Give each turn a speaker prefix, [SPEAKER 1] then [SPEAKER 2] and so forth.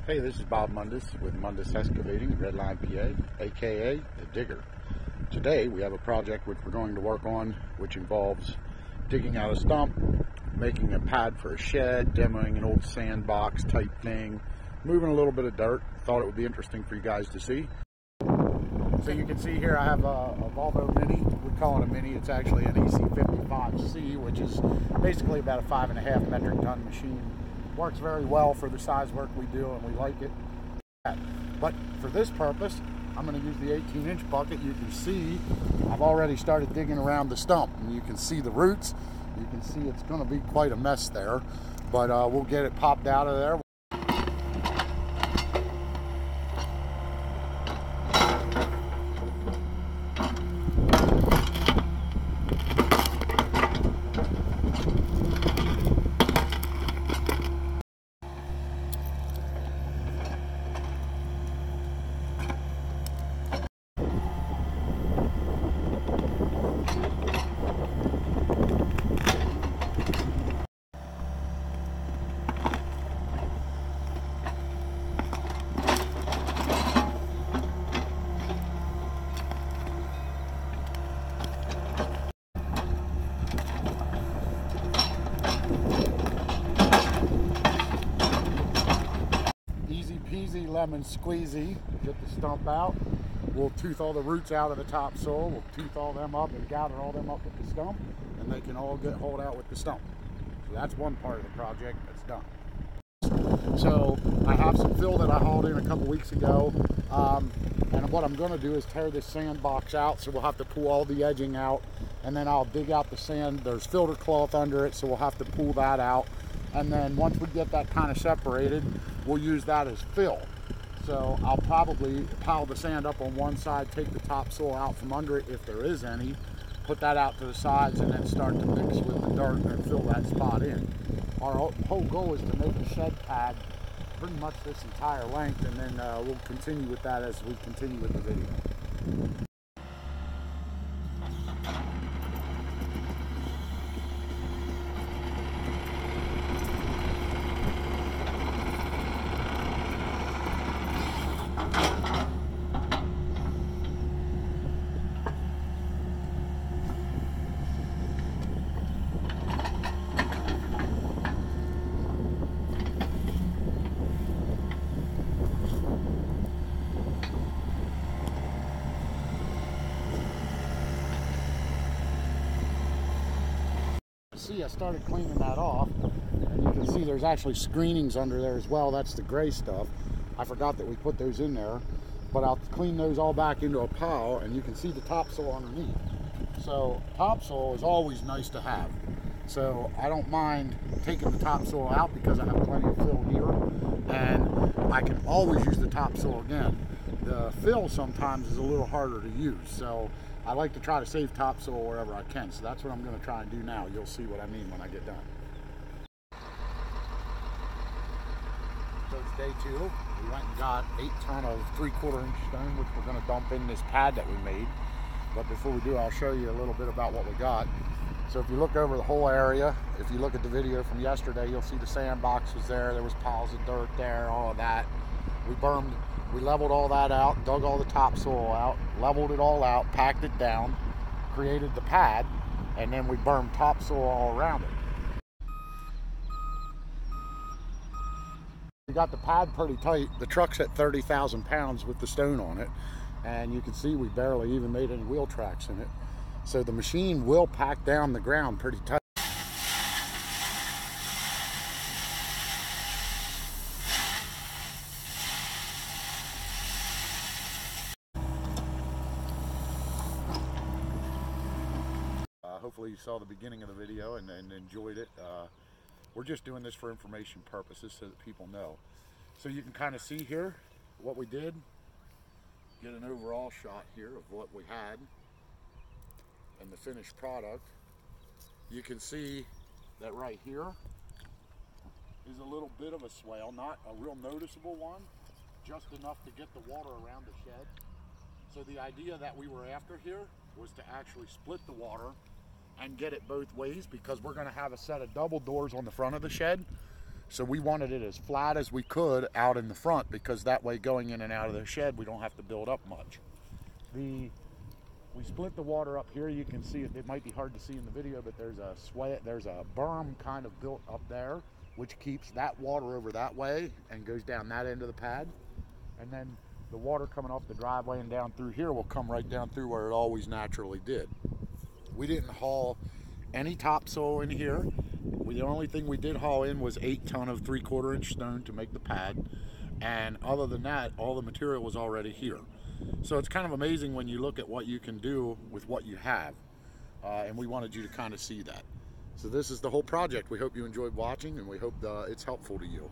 [SPEAKER 1] Hey, this is Bob Mundis with Mundis Excavating, Redline, PA, aka The Digger. Today we have a project which we're going to work on, which involves digging out a stump, making a pad for a shed, demoing an old sandbox type thing, moving a little bit of dirt. Thought it would be interesting for you guys to see. So you can see here I have a Volvo Mini. We call it a Mini. It's actually an EC55C, which is basically about a 5.5 metric ton machine. Works very well for the size work we do, and we like it. But for this purpose, I'm going to use the 18-inch bucket. You can see I've already started digging around the stump, and you can see the roots. You can see it's going to be quite a mess there, but we'll get it popped out of there. Easy lemon squeezy, get the stump out. We'll tooth all the roots out of the topsoil. We'll tooth all them up and gather all them up with the stump, and they can all get hauled out with the stump. So that's one part of the project that's done. So I have some fill that I hauled in a couple weeks ago, and what I'm going to do is tear this sandbox out, so we'll have to pull all the edging out, and then I'll dig out the sand. There's filter cloth under it, so we'll have to pull that out. And then once we get that kind of separated, we'll use that as fill. So I'll probably pile the sand up on one side, take the topsoil out from under it if there is any, put that out to the sides, and then start to mix with the dirt and fill that spot in. Our whole goal is to make a shed pad pretty much this entire length, and then we'll continue with that as we continue with the video. See, I started cleaning that off, and you can see there's actually screenings under there as well. That's the gray stuff. I forgot that we put those in there, but I'll clean those all back into a pile, and you can see the topsoil underneath. So topsoil is always nice to have. So I don't mind taking the topsoil out because I have plenty of fill here, and I can always use the topsoil again. The fill sometimes is a little harder to use, so I like to try to save topsoil wherever I can. So that's what I'm going to try and do now. You'll see what I mean when I get done. So it's day 2. We went and got 8 ton of 3/4 inch stone, which we're going to dump in this pad that we made. But before we do, I'll show you a little bit about what we got. So if you look over the whole area, if you look at the video from yesterday, you'll see the sandbox was there. There was piles of dirt there, all of that. We leveled all that out, dug all the topsoil out, leveled it all out, packed it down, created the pad, and then we bermed topsoil all around it. We got the pad pretty tight. The truck's at 30,000 pounds with the stone on it, and you can see we barely even made any wheel tracks in it. So the machine will pack down the ground pretty tight. Hopefully you saw the beginning of the video and enjoyed it. We're just doing this for information purposes so that people know. So you can kind of see here what we did. Get an overall shot here of what we had and the finished product. You can see that right here is a little bit of a swale, not a real noticeable one, just enough to get the water around the shed. So the idea that we were after here was to actually split the water and get it both ways, because we're going to have a set of double doors on the front of the shed. So we wanted it as flat as we could out in the front, because that way going in and out of the shed, we don't have to build up much. We split the water up here. You can see it. It might be hard to see in the video, but there's a berm kind of built up there, which keeps that water over that way and goes down that end of the pad. And then the water coming off the driveway and down through here will come right down through where it always naturally did. We didn't haul any topsoil in here. The only thing we did haul in was 8 ton of 3/4 inch stone to make the pad. And other than that, all the material was already here. So it's kind of amazing when you look at what you can do with what you have. And we wanted you to kind of see that. So this is the whole project. We hope you enjoyed watching, and we hope it's helpful to you.